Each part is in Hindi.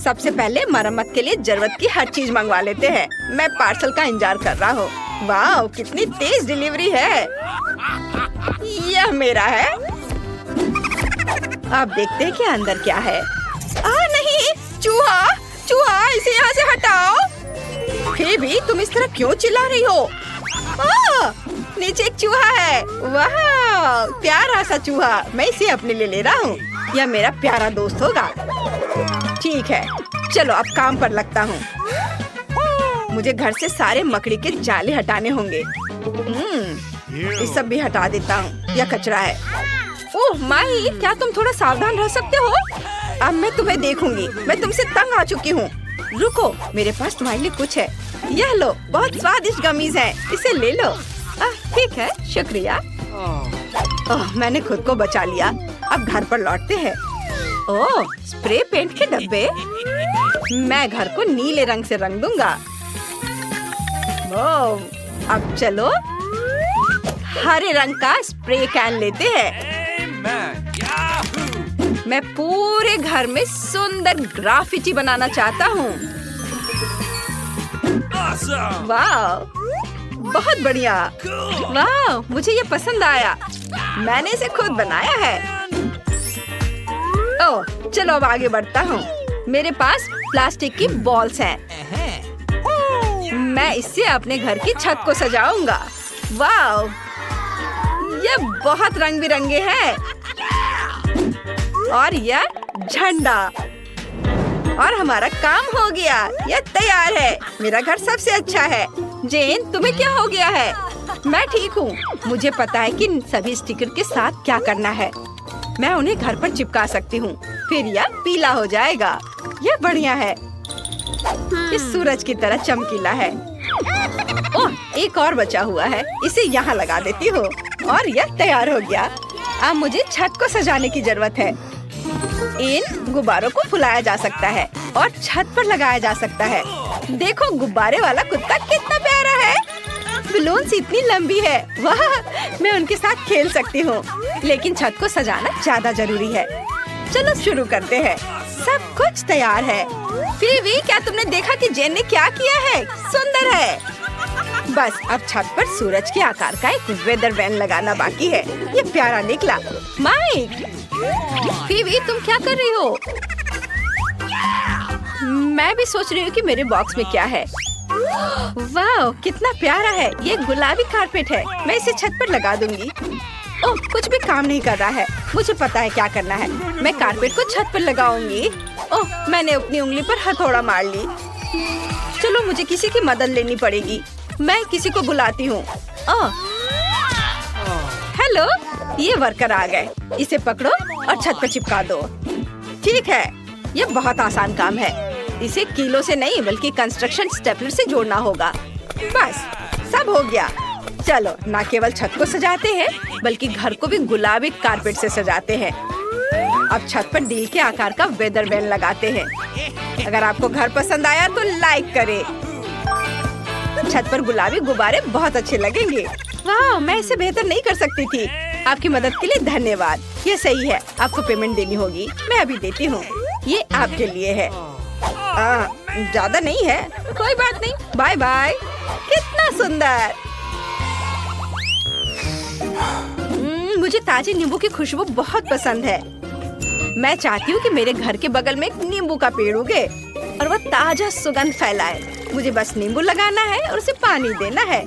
सबसे पहले मरम्मत के लिए जरूरत की हर चीज मंगवा लेते हैं। मैं पार्सल का इंतजार कर रहा हूँ। वाह, कितनी तेज डिलीवरी है। यह मेरा है। अब देखते हैं कि अंदर क्या है। नहीं, चूहा, चूहा, इसे यहाँ से हटाओ। फिर भी तुम इस तरह क्यों चिल्ला रही हो? नीचे एक चूहा है। वाह, प्यारा सा चूहा। मैं इसे अपने लिए ले रहा हूँ। यह मेरा प्यारा दोस्त होगा। ठीक है, चलो अब काम पर लगता हूँ। मुझे घर से सारे मकड़ी के जाले हटाने होंगे। ये सब भी हटा देता हूँ। यह कचरा है। ओह माई, क्या तुम थोड़ा सावधान रह सकते हो? अब मैं तुम्हें देखूंगी। मैं तुमसे तंग आ चुकी हूँ। रुको, मेरे पास तुम्हारे लिए कुछ है। यह लो, बहुत स्वादिष्ट गमीज है। इसे ले लो। ठीक है, शुक्रिया। मैंने खुद को बचा लिया। अब घर पर लौटते हैं। ओह, स्प्रे पेंट के डब्बे। मैं घर को नीले रंग से रंग दूंगा। ओह, अब चलो हरे रंग का स्प्रे कैन लेते हैं। मैं पूरे घर में सुंदर ग्राफिटी बनाना चाहता हूँ। वाह, बहुत बढ़िया। वाह, मुझे ये पसंद आया। मैंने इसे खुद बनाया है। ओह, चलो अब आगे बढ़ता हूँ। मेरे पास प्लास्टिक की बॉल्स हैं। मैं इससे अपने घर की छत को सजाऊंगा। वाह, ये बहुत रंग बिरंगे हैं। और यह झंडा। और हमारा काम हो गया। यह तैयार है। मेरा घर सबसे अच्छा है। जेन, तुम्हें क्या हो गया है? मैं ठीक हूँ। मुझे पता है कि सभी स्टिकर के साथ क्या करना है। मैं उन्हें घर पर चिपका सकती हूँ। फिर यह पीला हो जाएगा। यह बढ़िया है। इस सूरज की तरह चमकीला है। ओह, एक और बचा हुआ है। इसे यहाँ लगा देती हूँ और यह तैयार हो गया। अब मुझे छत को सजाने की जरूरत है। इन गुब्बारों को फुलाया जा सकता है और छत पर लगाया जा सकता है। देखो, गुब्बारे वाला कुत्ता कितना प्यारा है। बलून्स इतनी लंबी है। वाह, मैं उनके साथ खेल सकती हूँ। लेकिन छत को सजाना ज्यादा जरूरी है। चलो शुरू करते हैं। सब कुछ तैयार है। फिर क्या तुमने देखा कि जेन ने क्या किया है? सुंदर है। बस अब छत पर सूरज के आकार का एक वेदर वैन लगाना बाकी है। ये प्यारा निकला। माइक, फिर तुम क्या कर रही हो? मैं भी सोच रही हूँ कि मेरे बॉक्स में क्या है। वाह, कितना प्यारा है। ये गुलाबी कारपेट है। मैं इसे छत पर लगा दूंगी। ओह, कुछ भी काम नहीं कर रहा है। मुझे पता है क्या करना है। मैं कारपेट को छत पर लगाऊंगी। ओह, मैंने अपनी उंगली पर हथौड़ा मार ली। चलो, मुझे किसी की मदद लेनी पड़ेगी। मैं किसी को बुलाती हूँ। हेलो, ये वर्कर आ गए। इसे पकड़ो और छत पर चिपका दो। ठीक है, ये बहुत आसान काम है। इसे कीलों से नहीं बल्कि कंस्ट्रक्शन स्टेपलर से जोड़ना होगा। बस, सब हो गया। चलो, न केवल छत को सजाते हैं बल्कि घर को भी गुलाबी कारपेट से सजाते हैं। अब छत पर दिल के आकार का वेदर वैन लगाते हैं। अगर आपको घर पसंद आया तो लाइक करें। छत पर गुलाबी गुब्बारे बहुत अच्छे लगेंगे। वाह, मैं इसे बेहतर नहीं कर सकती थी। आपकी मदद के लिए धन्यवाद। ये सही है, आपको पेमेंट देनी होगी। मैं अभी देती हूँ। ये आपके लिए है। ज्यादा नहीं है। कोई बात नहीं। Bye bye. कितना सुंदर। मुझे ताजे नींबू की खुशबू बहुत पसंद है। मैं चाहती हूँ कि मेरे घर के बगल में एक नींबू का पेड़ उगे और वह ताजा सुगंध फैलाए। मुझे बस नींबू लगाना है और उसे पानी देना है।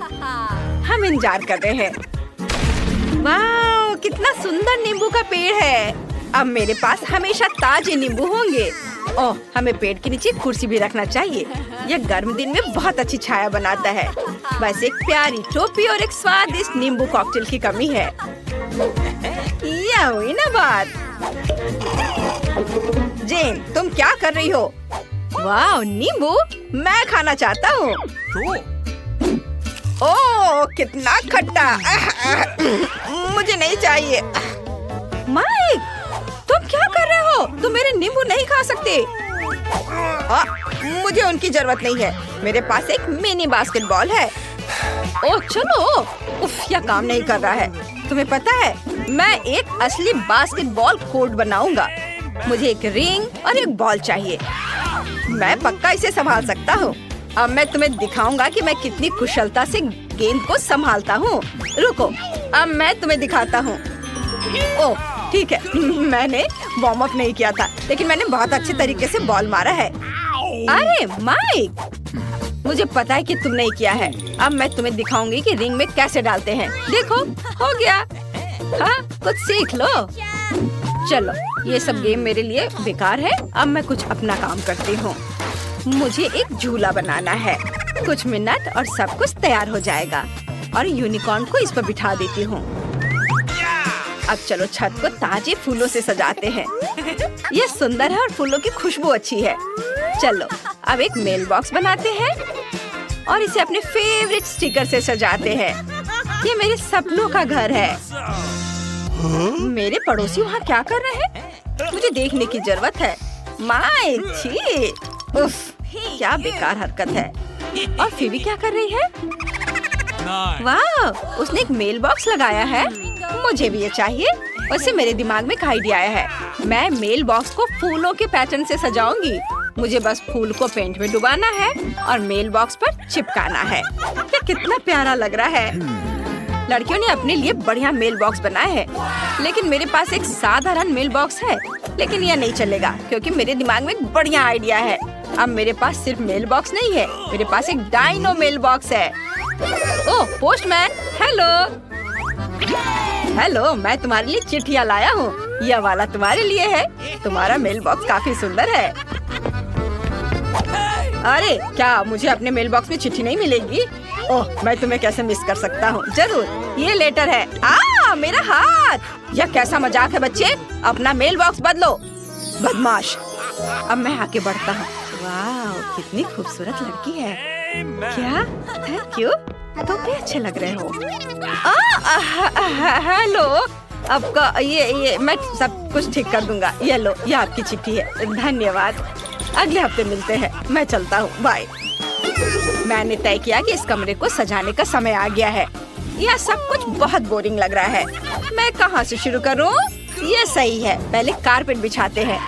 हम इंतजार कर रहे हैं। वाह, कितना सुंदर नींबू का पेड़ है। अब मेरे पास हमेशा ताजे नींबू होंगे। ओह, हमें पेड़ के नीचे कुर्सी भी रखना चाहिए। यह गर्म दिन में बहुत अच्छी छाया बनाता है। बस एक प्यारी टोपी और एक स्वादिष्ट नींबू कॉकटेल की कमी है। यह हुई ना बात। जेन, तुम क्या कर रही हो? वाह, नींबू मैं खाना चाहता हूँ। ओह, कितना खट्टा। मुझे नहीं चाहिए। माइक, तुम क्या कर रहे हो? तुम मेरे नींबू नहीं खा सकते। मुझे उनकी जरूरत नहीं है। मेरे पास एक मिनी बास्केटबॉल है। ओह चलो। उफ, यह काम नहीं कर रहा है। तुम्हें पता है, मैं एक असली बास्केटबॉल कोर्ट बनाऊंगा। मुझे एक रिंग और एक बॉल चाहिए। मैं पक्का इसे संभाल सकता हूँ। अब मैं तुम्हें दिखाऊंगा कि मैं कितनी कुशलता से गेंद को संभालता हूँ। रुको, अब मैं तुम्हें दिखाता हूँ। ओह ठीक है, मैंने वार्म अप नहीं किया था, लेकिन मैंने बहुत अच्छे तरीके से बॉल मारा है। अरे माइक, मुझे पता है कि तुम नहीं किया है। अब मैं तुम्हें दिखाऊंगी कि रिंग में कैसे डालते हैं। देखो, हो गया। हाँ, कुछ सीख लो। चलो, ये सब गेम मेरे लिए बेकार है। अब मैं कुछ अपना काम करती हूँ। मुझे एक झूला बनाना है। कुछ मिनट और सब कुछ तैयार हो जाएगा। और यूनिकॉर्न को इस पर बिठा देती हूँ। अब चलो छत को ताजे फूलों से सजाते हैं। ये सुंदर है और फूलों की खुशबू अच्छी है। चलो, अब एक मेल बॉक्स बनाते हैं और इसे अपने फेवरेट स्टिकर से सजाते हैं। ये मेरे सपनों का घर है। मेरे पड़ोसी वहाँ क्या कर रहे हैं? मुझे देखने की जरूरत है। माइक, छी, उफ, क्या बेकार हरकत है। और फिर भी क्या कर रही है? वाह, उसने एक मेल बॉक्स लगाया है। मुझे भी ये चाहिए। वैसे मेरे दिमाग में एक आइडिया आया है। मैं मेल बॉक्स को फूलों के पैटर्न से सजाऊंगी। मुझे बस फूल को पेंट में डुबाना है और मेल बॉक्स पर चिपकाना है। ये कितना प्यारा लग रहा है। लड़कियों ने अपने लिए बढ़िया मेल बॉक्स बनाए हैं, लेकिन मेरे पास एक साधारण मेल बॉक्स है। लेकिन यह नहीं चलेगा क्योंकि मेरे दिमाग में एक बढ़िया आइडिया है। अब मेरे पास सिर्फ मेल बॉक्स नहीं है, मेरे पास एक डायनो मेल बॉक्स है। ओह पोस्टमैन, हेलो। हेलो, मैं तुम्हारे लिए चिट्ठियाँ लाया हूँ। यह वाला तुम्हारे लिए है। तुम्हारा मेल बॉक्स काफी सुंदर है। अरे क्या मुझे अपने मेल बॉक्स में चिट्ठी नहीं मिलेगी? ओह, मैं तुम्हें कैसे मिस कर सकता हूँ। जरूर, ये लेटर है। मेरा हाथ। यह कैसा मजाक है बच्चे? अपना मेल बॉक्स बदलो, बदमाश। अब मैं आगे बढ़ता हूँ। वाह, कितनी खूबसूरत लड़की है। क्या? थैंक यू, तुम भी अच्छे लग रहे हो। हेलो, आपका ये मैं सब कुछ ठीक कर दूंगा। ये लो, ये आपकी चिट्ठी है। धन्यवाद। अगले हफ्ते मिलते हैं। मैं चलता हूँ, बाय। मैंने तय किया कि इस कमरे को सजाने का समय आ गया है। यह सब कुछ बहुत बोरिंग लग रहा है। मैं कहाँ से शुरू करूँ? ये सही है, पहले कारपेट बिछाते हैं।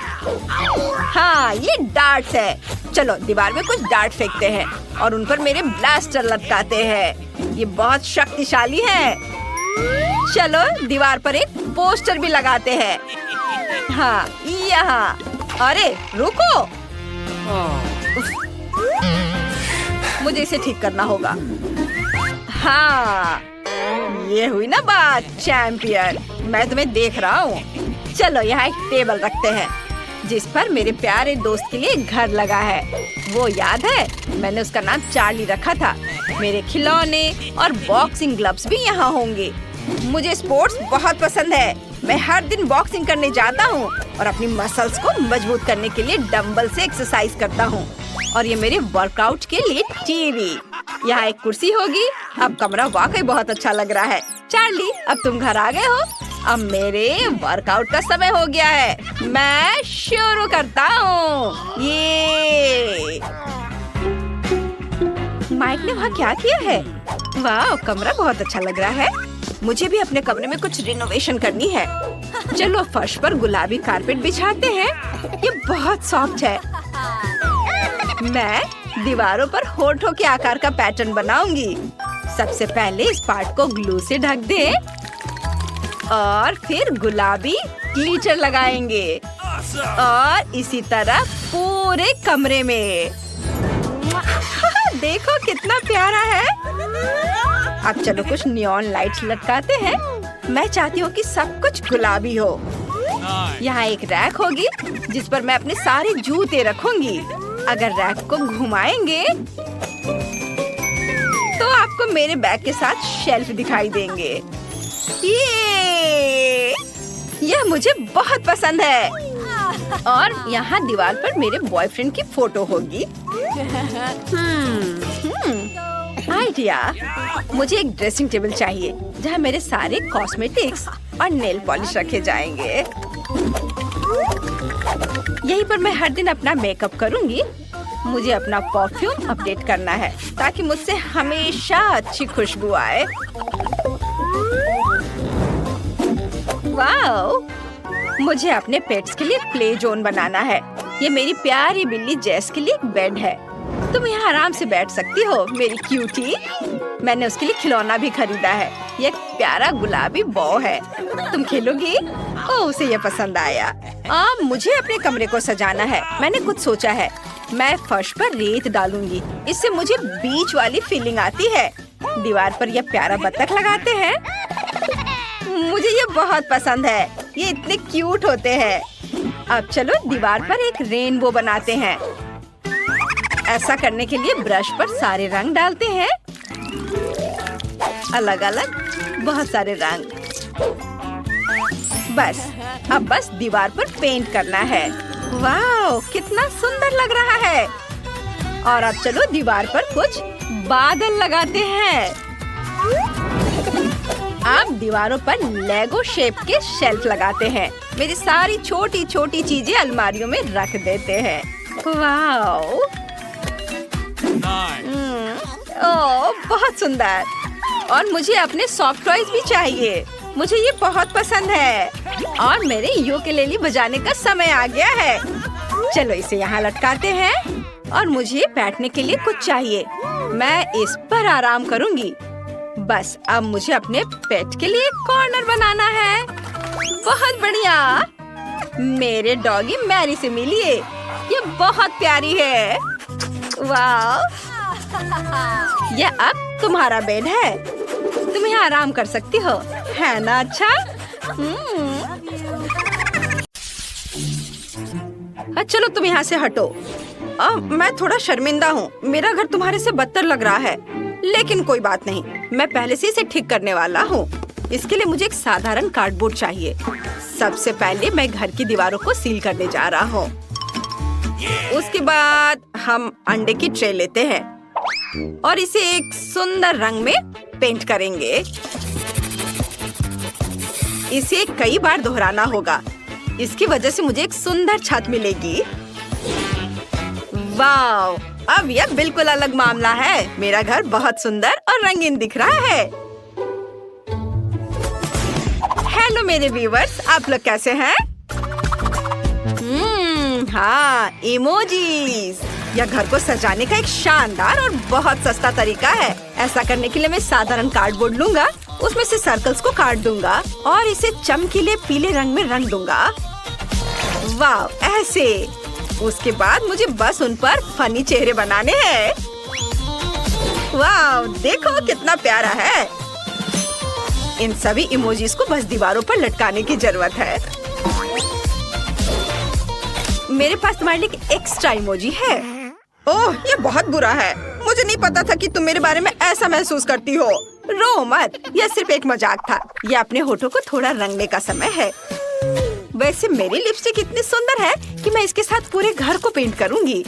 हाँ, ये डार्ट्स है। चलो, दीवार में कुछ डार्ट फेंकते हैं और उन पर मेरे ब्लास्टर लटकाते हैं। ये बहुत शक्तिशाली है। चलो, दीवार पर एक पोस्टर भी लगाते हैं। हाँ, यहाँ। अरे रुको, मुझे इसे ठीक करना होगा। हाँ, ये हुई ना बात, चैंपियन। मैं तुम्हें देख रहा हूँ। चलो, यहाँ एक टेबल रखते हैं जिस पर मेरे प्यारे दोस्त के लिए घर लगा है। वो याद है, मैंने उसका नाम चार्ली रखा था। मेरे खिलौने और बॉक्सिंग ग्लव्स भी यहाँ होंगे। मुझे स्पोर्ट्स बहुत पसंद है। मैं हर दिन बॉक्सिंग करने जाता हूँ और अपनी मसल्स को मजबूत करने के लिए डंबल से एक्सरसाइज करता हूँ। और ये मेरे वर्कआउट के लिए टीवी। यहाँ एक कुर्सी होगी। अब कमरा वाकई बहुत अच्छा लग रहा है। चार्ली, अब तुम घर आ गए हो। अब मेरे वर्कआउट का समय हो गया है। मैं शुरू करता हूँ। ये माइक ने वहाँ क्या किया है? वाह, कमरा बहुत अच्छा लग रहा है। मुझे भी अपने कमरे में कुछ रिनोवेशन करनी है। चलो, फर्श पर गुलाबी कारपेट बिछाते हैं। ये बहुत सॉफ्ट है। मैं दीवारों पर होठों के आकार का पैटर्न बनाऊंगी। सबसे पहले इस पार्ट को ग्लू से ढक दे और फिर गुलाबी ग्लिटर लगाएंगे और इसी तरह पूरे कमरे में। देखो कितना प्यारा है। अब चलो कुछ नियॉन लाइट्स लटकाते हैं। मैं चाहती हूँ कि सब कुछ गुलाबी हो। यहाँ एक रैक होगी जिस पर मैं अपने सारे जूते रखूंगी। अगर रैक को घुमाएंगे तो आपको मेरे बैग के साथ शेल्फ दिखाई देंगे। यह मुझे बहुत पसंद है। और यहाँ दीवार पर मेरे बॉयफ्रेंड की फोटो होगी। आइडिया, मुझे एक ड्रेसिंग टेबल चाहिए जहाँ मेरे सारे कॉस्मेटिक्स और नेल पॉलिश रखे जाएंगे। यहीं पर मैं हर दिन अपना मेकअप करूंगी। मुझे अपना परफ्यूम अपडेट करना है ताकि मुझसे हमेशा अच्छी खुशबू आए। वाओ, मुझे अपने पेट्स के लिए प्ले जोन बनाना है। ये मेरी प्यारी बिल्ली जेस के लिए एक बेड है। तुम यहाँ आराम से बैठ सकती हो मेरी क्यूटी। मैंने उसके लिए खिलौना भी खरीदा है। ये एक प्यारा गुलाबी बॉ है। तुम खेलोगी? ओह, उसे ये पसंद आया। मुझे अपने कमरे को सजाना है। मैंने कुछ सोचा है। मैं फर्श पर रेत डालूंगी। इससे मुझे बीच वाली फीलिंग आती है। दीवार पर यह प्यारा बत्तख लगाते हैं। मुझे ये बहुत पसंद है। ये इतने क्यूट होते हैं। अब चलो दीवार पर एक रेनबो बनाते हैं। ऐसा करने के लिए ब्रश पर सारे रंग डालते हैं। अलग अलग बहुत सारे रंग। बस दीवार पर पेंट करना है। वाह, कितना सुंदर लग रहा है। और अब चलो दीवार पर कुछ बादल लगाते हैं। अब दीवारों पर लेगो शेप के शेल्फ लगाते हैं। मेरी सारी छोटी छोटी चीजें अलमारियों में रख देते हैं। वाह, ओह, बहुत सुंदर। और मुझे अपने सॉफ्ट टॉयज भी चाहिए। मुझे ये बहुत पसंद है। और मेरे यूकेलेली बजाने का समय आ गया है। चलो इसे यहाँ लटकाते हैं। और मुझे बैठने के लिए कुछ चाहिए। मैं इस पर आराम करूँगी। बस अब मुझे अपने पेट के लिए कॉर्नर बनाना है। बहुत बढ़िया। मेरे डॉगी मैरी से मिलिए। ये बहुत प्यारी है। वाह, यह अब तुम्हारा बेड है। तुम यहाँ आराम कर सकती हो, है ना? अच्छा। चलो तुम यहाँ से हटो। मैं थोड़ा शर्मिंदा हूँ। मेरा घर तुम्हारे से बदतर लग रहा है। लेकिन कोई बात नहीं, मैं पहले से इसे ठीक करने वाला हूँ। इसके लिए मुझे एक साधारण कार्डबोर्ड चाहिए। सबसे पहले मैं घर की दीवारों को सील करने जा रहा हूँ। उसके बाद हम अंडे की ट्रे लेते हैं और इसे एक सुंदर रंग में पेंट करेंगे। इसे कई बार दोहराना होगा। इसकी वजह से मुझे एक सुंदर छत मिलेगी। वाव, अब यह बिल्कुल अलग मामला है। मेरा घर बहुत सुंदर और रंगीन दिख रहा है। हेलो मेरे व्यूअर्स, आप लोग कैसे हैं? हाँ, इमोजीज। यह घर को सजाने का एक शानदार और बहुत सस्ता तरीका है। ऐसा करने के लिए मैं साधारण कार्डबोर्ड लूंगा, उसमें से सर्कल्स को काट दूंगा और इसे चमकीले पीले रंग में रंग दूंगा। वाह, ऐसे। उसके बाद मुझे बस उन पर फनी चेहरे बनाने हैं। वाह, देखो कितना प्यारा है। इन सभी इमोजीज को बस दीवारों पर लटकाने की जरूरत है। मेरे पास तुम्हारे लिए एक एक्स्ट्रा इमोजी है। ओह, ये बहुत बुरा है। मुझे नहीं पता था कि तुम मेरे बारे में ऐसा महसूस करती हो। रो मत, यह सिर्फ एक मजाक था। यह अपने होठों को थोड़ा रंगने का समय है। वैसे मेरी लिपस्टिक इतनी सुंदर है कि मैं इसके साथ पूरे घर को पेंट करूंगी।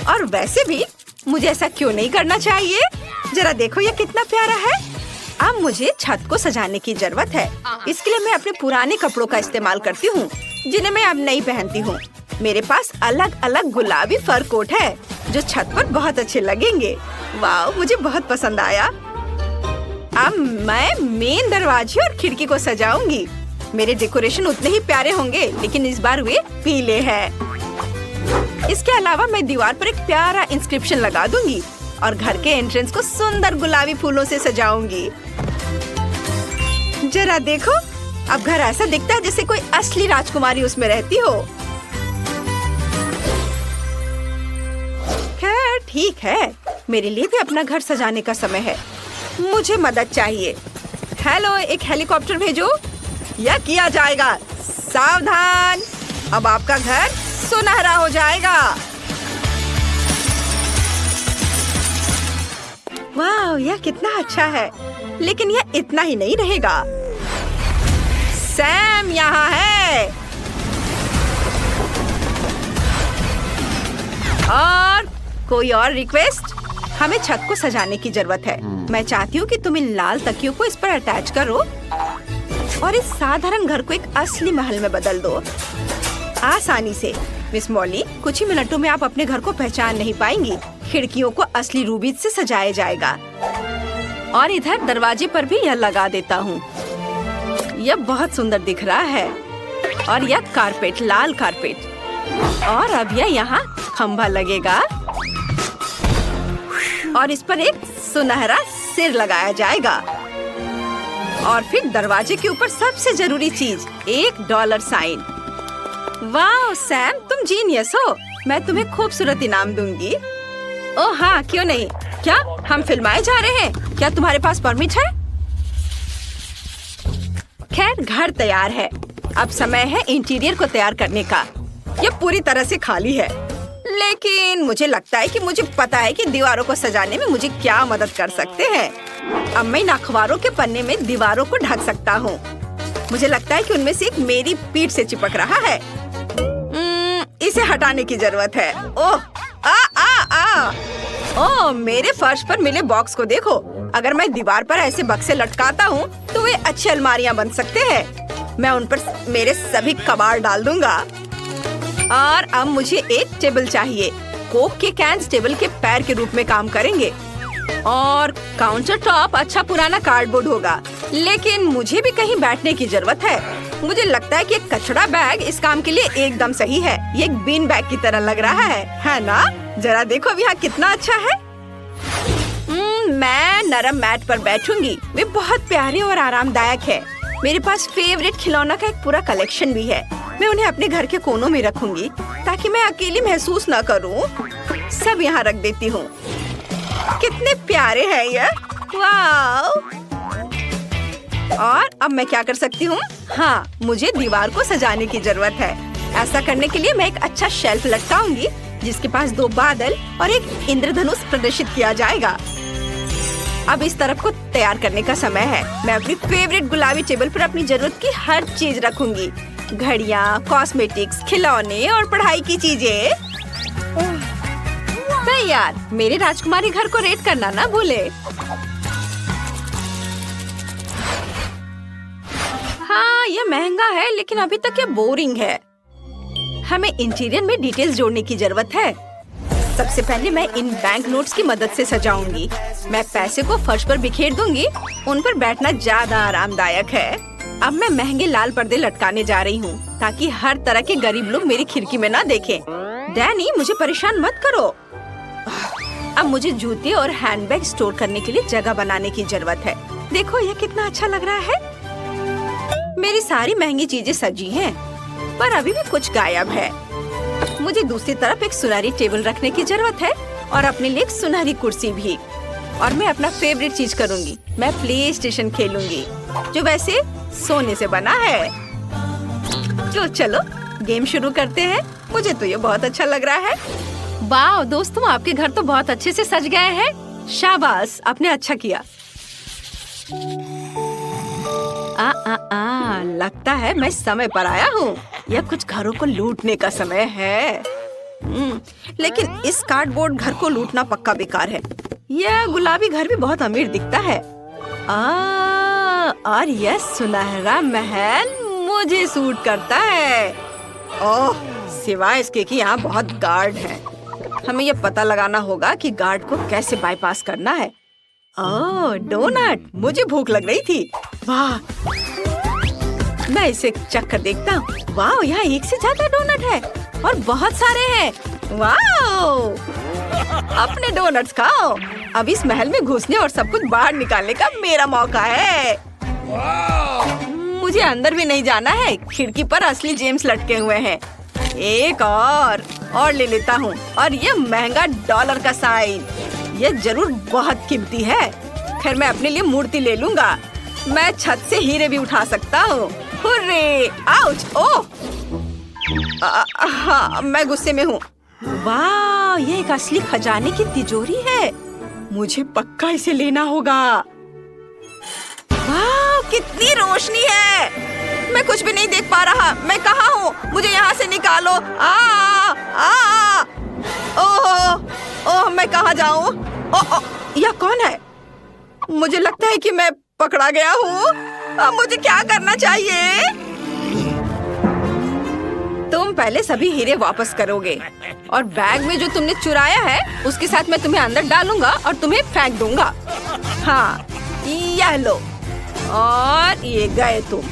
और वैसे भी मुझे ऐसा क्यों नहीं करना चाहिए? जरा देखो यह कितना प्यारा है। अब मुझे छत को सजाने की जरूरत है। इसके लिए मैं अपने पुराने कपड़ों का इस्तेमाल करती हूँ, जिन्हें मैं अब नहीं पहनती हूँ। मेरे पास अलग अलग गुलाबी फर कोट है जो छत पर बहुत अच्छे लगेंगे। वाह, मुझे बहुत पसंद आया। अब मैं मेन दरवाजे और खिड़की को सजाऊंगी। मेरे डेकोरेशन उतने ही प्यारे होंगे, लेकिन इस बार वे पीले हैं। इसके अलावा मैं दीवार पर एक प्यारा इंस्क्रिप्शन लगा दूंगी और घर के एंट्रेंस को सुंदर गुलाबी फूलों से सजाऊंगी। जरा देखो, अब घर ऐसा दिखता है जैसे कोई असली राजकुमारी उसमें रहती हो। खैर ठीक है, मेरे लिए भी अपना घर सजाने का समय है। मुझे मदद चाहिए। हेलो, एक हेलीकॉप्टर भेजो। यह किया जाएगा। सावधान, अब आपका घर सुनहरा हो जाएगा। वाह, यह कितना अच्छा है। लेकिन यह इतना ही नहीं रहेगा। सैम यहाँ है। और कोई और रिक्वेस्ट? हमें छत को सजाने की जरूरत है। मैं चाहती हूँ कि तुम इन लाल तकियों को इस पर अटैच करो और इस साधारण घर को एक असली महल में बदल दो। आसानी से। मिस मॉली, कुछ ही मिनटों में आप अपने घर को पहचान नहीं पाएंगी। खिड़कियों को असली रूबी से सजाया जाएगा। और इधर दरवाजे पर भी यह लगा देता हूँ। यह बहुत सुंदर दिख रहा है। और यह कारपेट, लाल कारपेट। और अब यह यहाँ खंभा लगेगा और इस पर एक सुनहरा सिर लगाया जाएगा। और फिर दरवाजे के ऊपर सबसे जरूरी चीज, एक डॉलर साइन। वाह सैम, तुम जीनियस हो। मैं तुम्हें खूबसूरत इनाम दूंगी। ओह हाँ, क्यों नहीं। क्या हम फिल्माए जा रहे हैं? क्या तुम्हारे पास परमिट है? खैर, घर तैयार है। अब समय है इंटीरियर को तैयार करने का। यह पूरी तरह से खाली है, लेकिन मुझे लगता है कि मुझे पता है कि दीवारों को सजाने में मुझे क्या मदद कर सकते हैं। अब मैं इन अखबारों के पन्ने में दीवारों को ढक सकता हूँ। मुझे लगता है कि उनमें से एक मेरी पीठ से चिपक रहा है। इसे हटाने की जरूरत है। ओह आ आ आ ओह, मेरे फर्श पर मिले बॉक्स को देखो। अगर मैं दीवार पर ऐसे बक्से लटकाता हूँ तो वे अच्छी अलमारियाँ बन सकते हैं। मैं उन पर मेरे सभी कबाड़ डाल दूंगा। और अब मुझे एक टेबल चाहिए। कोक के कैंस टेबल के पैर के रूप में काम करेंगे। और काउंटर टॉप अच्छा पुराना कार्डबोर्ड होगा, लेकिन मुझे भी कहीं बैठने की जरूरत है। मुझे लगता है कि एक कचरा बैग इस काम के लिए एकदम सही है। ये एक बीन बैग की तरह लग रहा है ना? जरा देखो अब यहाँ कितना अच्छा है। मैं नरम मैट पर बैठूंगी। वे बहुत प्यारे और आरामदायक है। मेरे पास फेवरेट खिलौना का एक पूरा कलेक्शन भी है। मैं उन्हें अपने घर के कोनों में रखूंगी ताकि मैं अकेली महसूस न करूं। सब यहाँ रख देती हूँ। कितने प्यारे हैं ये। वाह! और अब मैं क्या कर सकती हूँ? हाँ, मुझे दीवार को सजाने की जरूरत है। ऐसा करने के लिए मैं एक अच्छा शेल्फ लटकाऊंगी जिसके पास 2 बादल और एक इंद्रधनुष प्रदर्शित किया जाएगा। अब इस तरफ को तैयार करने का समय है। मैं अपनी फेवरेट गुलाबी टेबल पर अपनी जरूरत की हर चीज रखूंगी। घड़ियाँ, कॉस्मेटिक्स, खिलौने और पढ़ाई की चीजें। तैयार। मेरे राजकुमारी घर को रेट करना ना भूले। हाँ, यह महंगा है, लेकिन अभी तक यह बोरिंग है। हमें इंटीरियर में डिटेल्स जोड़ने की जरूरत है। सबसे पहले मैं इन बैंक नोट्स की मदद से सजाऊंगी। मैं पैसे को फर्श पर बिखेर दूंगी। उन पर बैठना ज्यादा आरामदायक है। अब मैं महंगे लाल पर्दे लटकाने जा रही हूँ ताकि हर तरह के गरीब लोग मेरी खिड़की में ना देखें। डैनी, मुझे परेशान मत करो। अब मुझे जूते और हैंडबैग स्टोर करने के लिए जगह बनाने की जरूरत है। देखो यह कितना अच्छा लग रहा है। मेरी सारी महंगी चीजें सजी हैं, पर अभी भी कुछ गायब है। मुझे दूसरी तरफ एक सुनहरी टेबल रखने की जरूरत है और अपने लिए एक सुनहरी कुर्सी भी। और मैं अपना फेवरेट चीज करूंगी। मैं प्ले स्टेशन खेलूंगी, जो वैसे सोने से बना है। तो चलो गेम शुरू करते हैं। मुझे तो ये बहुत अच्छा लग रहा है। वाह दोस्तों, आपके घर तो बहुत अच्छे से सज गए हैं। शाबाश, आपने अच्छा किया। लगता है मैं समय पर आया हूँ। यह कुछ घरों को लूटने का समय है। लेकिन इस कार्डबोर्ड घर को लूटना पक्का बेकार है। यह गुलाबी घर भी बहुत अमीर दिखता है। और यह सुनहरा महल मुझे सूट करता है। ओह, सिवाय इसके कि यहाँ बहुत गार्ड हैं। हमें यह पता लगाना होगा कि गार्ड को कैसे बाईपास करना है। ओह, डोनट, मुझे भूख लग रही थी। वाह, मैं इसे चख कर देखता हूँ। वाह, यहाँ एक से ज्यादा डोनट है और बहुत सारे हैं। वाह, अपने डोनट्स खाओ। अब इस महल में घुसने और सब कुछ बाहर निकालने का मेरा मौका है। मुझे अंदर भी नहीं जाना है। खिड़की पर असली जेम्स लटके हुए हैं। एक और ले लेता हूँ। और ये महंगा डॉलर का साइन, ये जरूर बहुत कीमती है। खैर, मैं अपने लिए मूर्ति ले लूंगा। मैं छत से हीरे भी उठा सकता हूँ। हुर्रे! आउच! ओह! हाँ, मैं गुस्से में हूँ। वाह, ये एक असली खजाने की तिजोरी है। मुझे पक्का इसे लेना होगा। वाह, कितनी रोशनी है। मैं कुछ भी नहीं देख पा रहा। मैं कहाँ हूँ? मुझे यहाँ से निकालो। ओह, मैं कहाँ जाऊँ? ओह, यह कौन है? मुझे लगता है कि मैं पकड़ा गया हूँ। अब मुझे क्या करना चाहिए? तुम पहले सभी हीरे वापस करोगे और बैग में जो तुमने चुराया है उसके साथ मैं तुम्हें अंदर डालूंगा और तुम्हें फेंक दूंगा। हाँ, यह लो। और ये गए तुम।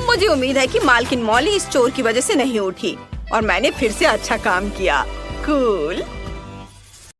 मुझे उम्मीद है कि मालकिन मॉली इस चोर की वजह से नहीं उठी और मैंने फिर से अच्छा काम किया। कूल।